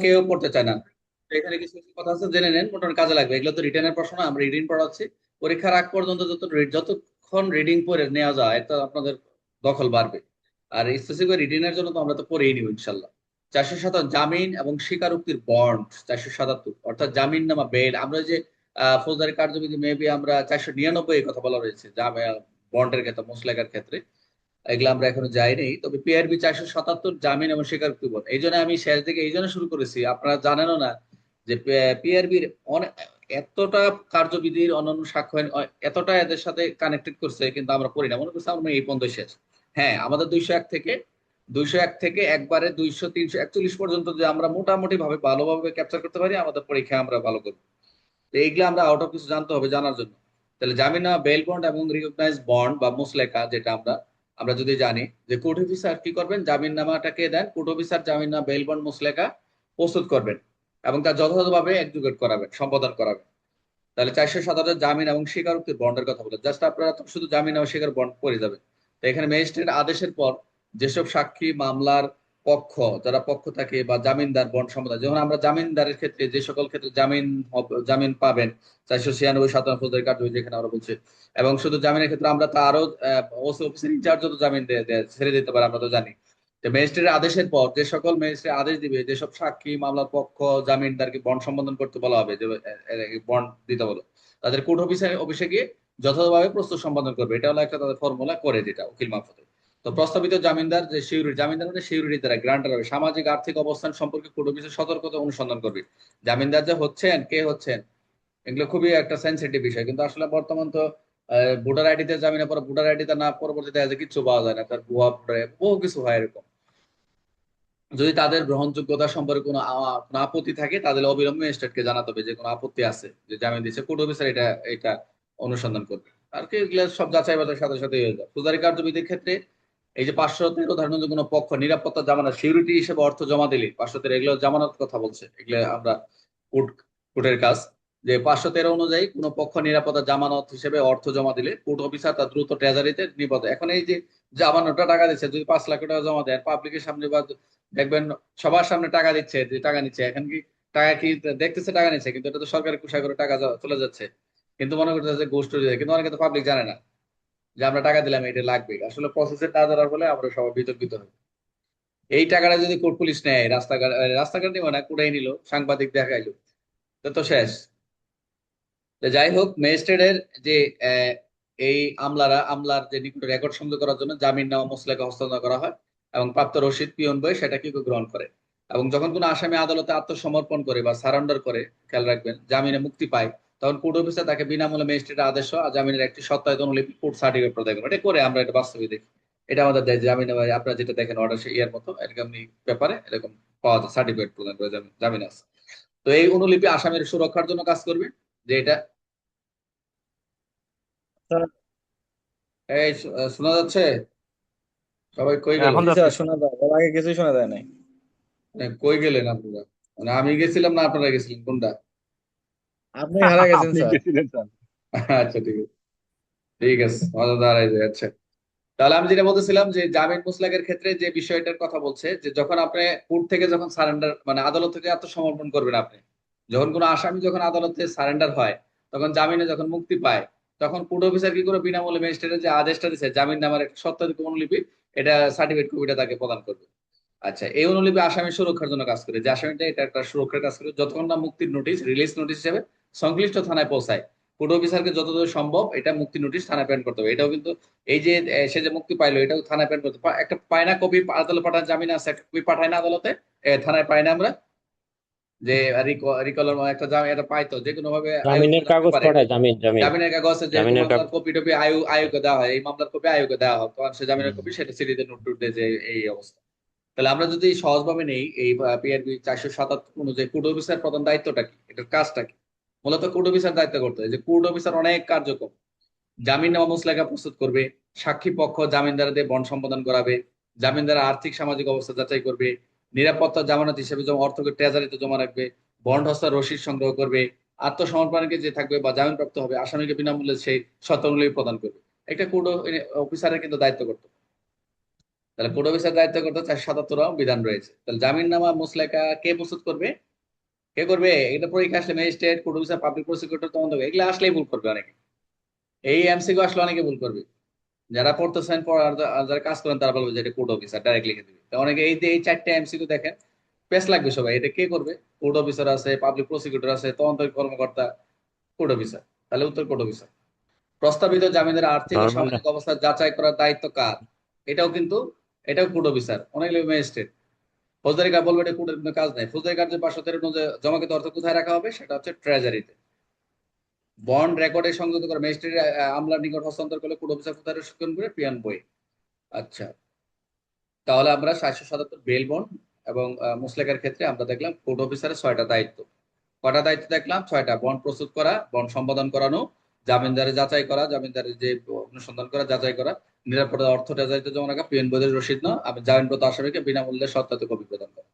কেউ পড়তে চায় না। তো এখানে কিছু কিছু কথা আছে, জেনে নেন, মোটামুটি কাজে লাগবে। এগুলো তো রিটেনের প্রশ্ন না, আমরা রিডিং পড়াচ্ছি। পরীক্ষার আগ পর্যন্ত যতক্ষণ রিডিং পড়ে নেওয়া যায়, তো আপনাদের দখল বাড়বে। আর স্পেসিফিক রিডিং এর জন্য তো আমরা তো পড়েই নিব ইনশাল্লাহ। 407 জামিন এবং স্বীকারোক্তির বন্ড। 477 অর্থাৎ জামিন নামা বেল। আমরা যে ফৌজদারি কার্যবিধি মেবি আমরা 499 এই কথা বলা রয়েছে, বন্ডের ক্ষেত্রে, মুসলেকার ক্ষেত্রে। এগুলো আমরা এখনো যাইনি। তবে পিআরবি 477 জামিন এবং স্বীকারোক্তি বন্ড, এই জন্য আমি শেষ দিকে এই জন্য শুরু করেছি, আপনারা জানেনও না যে পিআরবির অনেক, এতটা কার্যবিধির অন্যান্য সাক্ষ্য আইন, এতটা এদের সাথে কানেক্টেড করছে, কিন্তু আমরা পড়ি না, মনে করছি আমরা এই পর্যন্ত শেষ। হ্যাঁ, আমাদের 201 থেকে একবারে 200 341 পর্যন্ত যে আমরা মোটামুটি ভাবে ভালোভাবে ক্যাপচার করতে পারি, আমাদের পরীক্ষায় আমরা ভালো করবো। তো এইগুলো আমরা আউট অফ কিছু জানতে হবে জানার জন্য। তাহলে জামিন নামা বেল বন্ড এবং রিকগনাইজ বন্ড বা মুসলেকা, যেটা আমরা আমরা যদি জানি যে কোর্ট অফিসার কি করবেন, জামিন নামাটাকে দেন, কোর্ট অফিসার জামিন নামা বেল বন্ড মুসলেকা প্রস্তুত করবেন এবং তা যথাযথভাবে এক্সিকিউট করাবেন, সম্পাদন করাবেন। তাহলে 417 জামিন এবং স্বীকারোক্তির বন্ডের কথা বলে, জাস্ট আপনারা তো শুধু জামিন এবং স্বীকার বন্ড করে যাবেন। তো এখানে ম্যাজিস্ট্রেট আদেশের পর যেসব সাক্ষী মামলার পক্ষ, যারা পক্ষ থাকে বা জামিনদার বন্ড সম্পদায়, যেমন আমরা জামিনদারের ক্ষেত্রে যে সকল ক্ষেত্রে জামিন পাবেন, 496 57 ফৌজদারি কার্যবিধি যেখানে আমরা বলছি। এবং শুধু জামিনের ক্ষেত্রে আমরা তো আরো ওসি অফিসার ইনচার্জ তো জামিন ছেড়ে দিতে পারে, আমরা তো জানি। তো ম্যাজিস্ট্রেটের আদেশের পর যে সকল ম্যাজিস্ট্রেট আদেশ দিবে, যেসব সাক্ষী মামলার পক্ষ জামিনদারকে বন্ড সম্পাদন করতে বলা হবে, যে বন্ড দিতে বলো, তাদের কোর্ট অফিসে গিয়ে যথাযথভাবে প্রস্তুত সম্পাদন করবে। এটা হলো একটা তাদের ফর্মুলা করে, যেটা উকিল মারফতে। তো প্রস্তাবিত জামিনদার যে শিউরিটি, জামিনদার মানে শিউরিটি দ্বারা গ্রান্টার হবে, সামাজিক আর্থিক অবস্থান সম্পর্কে কোর্ট অফিসে সতর্কতা অনুসন্ধান করবে। জামিনদার যে হচ্ছেন, কে হচ্ছেন, এগুলো খুবই একটা সেন্সিটিভ বিষয়। কিন্তু আসলে বর্তমান তো ভোটার আইডিতে জামিনের পর ভোটার আইডিতে না, পরবর্তীতে কিছু পাওয়া যায় না, তার ভুয়া বহু কিছু হয় এরকম। যদি তাদের গ্রহণযোগ্যতা সম্পর্কে কোনো আপত্তি থাকে, তাদের অবিলম্বে ম্যাজিস্ট্রেটকে জানাতে হবে যে কোনো আপত্তি আছে, যে জামিন দিচ্ছে, কোর্ট অফিসার এটা এটা অনুসন্ধান করবে। আর কি, এগুলো সব যাচাই বাছাই সাথে সাথে হয়ে যায়। ফৌজদারি কার্যবিধির ক্ষেত্রে এই যে 513 ধারণ যে কোনো পক্ষ নিরাপত্তা জামানত সিউরিটি হিসেবে অর্থ জমা দিলে, 513 এগুলো জামানত কথা বলছে, এগুলো আমরা কোর্ট কোর্টের কাজ, যে 513 অনুযায়ী কোনো পক্ষ নিরাপত্তা জামানত হিসেবে অর্থ জমা দিলে কোর্ট অফিসার তা দ্রুত ট্রেজারিতে নিবদ্ধ। এখন এই যে জামানতটা টাকা দিচ্ছে, যদি 5 লাখ টাকা জমা দেয় পাবলিকের সামনে, বা দেখবেন সবার সামনে টাকা দিচ্ছে, যে টাকা নিচ্ছে, এখন কি টাকা কি দেখতেছে টাকা নিচ্ছে, কিন্তু এটা তো সরকারি কোষাগারে টাকা চলে যাচ্ছে, কিন্তু মনে করতেছে যে ঘুষ টুস দেয়, কিন্তু অনেকে তো পাবলিক জানে না যে আমরা টাকা দিলাম এটা লাগবে। আসলে প্রসেসে না জানার ফলে আমরা সবাই বিতর্কিত হই। এই টাকাটা যদি কোর্ট পুলিশ নেয়, রাস্তাঘাট নিব না, কুড়াই নিল, সাংবাদিক দেখাইলো, তো তো শেষ। তো যাই হোক, ম্যাজিস্ট্রেটের যে আহ, এই আমলার যে নিকট রেকর্ড সংগ্রহ করার জন্য জামিন নামা মুসলেকা হস্তান্তর করা হয় এবং প্রাপ্ত রসিদ পিয়ন বই সেটা কি গ্রহণ করে। এবং যখন কোনো আসামি আদালতে আত্মসমর্পণ করে বা সারেন্ডার করে, খেয়াল রাখবেন, জামিনে মুক্তি পায়, তখন কোর্ট অফিসার তাকে বিনামূল্যে ম্যাজিস্ট্রেটের আদেশ আর জামিনের একটি সত্যায়িত অনুলিপি কোর্ট সার্টিফিকেট প্রদান করে। এটা করে আমরা এটা বাস্তবে দেখি। এটা আমাদের দেয় জামিন, আপনারা যেটা দেখেন অর্ডার ইয়ার মতো এরকম পেপারে এরকম পাওয়া যায়, সার্টিফিকেট প্রদান করে জামিন আছে। তো এই অনুলিপি আসামির সুরক্ষার জন্য কাজ করবে, যে এটা স্যার, এই শোনা যাচ্ছে? সবাই কই গেল? এখন জি স্যার শোনা যায়, এর আগে কিছুই শোনা যায় নাই। মানে কই গেলেন আপনারা? মানে আমি গেছিলাম না আপনারা গেছিলেন, কোনটা? আপনি হারা গেছেন আপনি স্যার। গেছিলেন স্যার। আচ্ছা, ঠিক আছে, ঠিক আছে, মজাদার এই যে, আচ্ছা। তাহলে আমি যেটা বলতেছিলাম, যে জামিন মুসলাকের ক্ষেত্রে যে বিষয়টার কথা বলছে, যে যখন আপনি কোর্ট থেকে যখন সারেন্ডার, মানে আদালত থেকে আত্মসমর্পণ করবেন আপনি, যখন কোনো আসামি যখন আদালতে সারেন্ডার হয়, তখন জামিনে যখন মুক্তি পায়, তখন কোর্ট অফিসার কি করে বিনামূল্যে ম্যাজিস্ট্রেটের যে আদেশটা দিচ্ছে জামিন নামার একটা সত্যায়িত অনুলিপি, এটা সার্টিফিকেট কপিটা তাকে প্রদান করবে। আচ্ছা, এই অনুলিপি আসামি সুরক্ষার জন্য কাজ করে, যে আসামিটা এটা একটা সুরক্ষার কাজ করে, যতক্ষণ না মুক্তির নোটিশ, রিলিজ নোটিশ হিসেবে সংশ্লিষ্ট থানায় পৌঁছায়। কোর্ট অফিসারকে যতদূর সম্ভব এটা মুক্তি নোটিশ থানায় প্রেরণ করতে হবে। এটাও কিন্তু এই যে সে যে মুক্তি পাইলো, এটাও থানায় প্রেরণ করতে একটা পায় না কপি, আদালত পাঠান, জামিন আছে একটা কপি পাঠায় না আদালতে, থানায় পাই না আমরা, যে রিকলার একটা এটা পাইতো যে কোনো ভাবে আয়োগ জামিনের রাখতে কাগজ পারে। পাঠায়, জামিন জামিনের কাগজে যেহেতু জামিনের মামলার কাগজ। কপি টপি আয়োগে দেওয়া হয়, এই মামলার কপি আয়োগে দেওয়া হয়, তখন সে জামিনের কপি সেটা সিরিজে নোট টোট দেয়, যে এই অবস্থা। তাহলে আমরা যদি সহজভাবে নেই, এই পিআরবি 477 অনুযায়ী কোর্ট অফিসার প্রধান দায়িত্বটা কি, এটার কাজটা কি? মূলত কোর্ট অফিসার দায়িত্ব করতে হয়, যে কোর্ট অফিসার অনেক কার্যক্রম, জামিন নেওয়া মুসলেখা প্রস্তুত করবে, সাক্ষী পক্ষ জামিনদারদের বন্ড সম্পাদন করাবে, জামিনদার আর্থিক সামাজিক অবস্থা যাচাই করবে, নিরাপত্তা জামানত হিসেবে অর্থকে ট্রেজারিতে জমা রাখবে, বন্ড হস্তার রসিদ সংগ্রহ করবে, আত্মসমর্পণকে যে থাকবে বা জামিনপ্রাপ্ত হবে আসামিকে বিনামূল্যে সেই শর্তাবলী প্রদান করবে। একটা কোর্ট অফিসারের কিন্তু দায়িত্ব করতে। তাহলে কোড অফিসার দায়িত্ব করতে 477 বিধান রয়েছে। তাহলে জামিননামা মুসলেকা কে প্রস্তুত করবে? কে করবে? এটা পরীক্ষা আসলে magistrate, code officer, public prosecutor, তদন্ত এগুলো আসলেই ভুল করবে অনেকে। এই এমসিকিউ আসলে অনেকে ভুল করবে। যারা পড়তেছেন আর যারা কাজ করেন তারা বলবে যে এটা কোড অফিসার ডাইরেক্ট লিখে দিবে। তো অনেকে এই যে এই 4টা এমসিকিউ দেখেন, পেস লাগবে সবাই, এটা কে করবে? কোড অফিসার আছে, পাবলিক প্রসিকিউটর আছে, তদন্ত কর্মকর্তা, কোড অফিসার। তাহলে উত্তর কোড অফিসার। প্রস্তাবিত জামিনের আর্থিক ও নর্মাল না। সামাজিক অবস্থা যাচাই করার দায়িত্ব কার? এটাও কিন্তু, এটাও কোড অফিসার, অনেক ম্যাজিস্ট্রেট। ফৌজদারি কাজ বলবে এটা কোর্টের কোনো কাজ নাই। ফৌজদারি কার্যের 513 অনুযায়ী জমাকৃত অর্থ কোথায় রাখা হবে? সেটা হচ্ছে ট্রেজারিতে। বন্ড রেকর্ডে সংযুক্ত করে ম্যাজিস্ট্রেট আমলার নিকট হস্তান্তর করলে কোড অফিসার কোথায় রসিকরণ করে? পিয়ান বই। আচ্ছা, তাহলে আমরা 777 বেল বন্ড এবং মুসলেকার ক্ষেত্রে আমরা দেখলাম কোর্ট অফিসারের 6টা দায়িত্ব। কয়টা দায়িত্ব দেখলাম? 6টা। বন্ড প্রস্তুত করা, বন্ড সম্পাদন করানো, জামিনদারে যাচাই করা, জামিনদারের যে অনুসন্ধান করা, যাচাই করা, নিরাপদ অর্থ ট্রেজারিতে জমা রাখা, পিএন বইয়ের রসিদ নেওয়া, জামিনপ্রত আসামিকে বিনামূল্যে সত্যায়িত কপি প্রদান করা।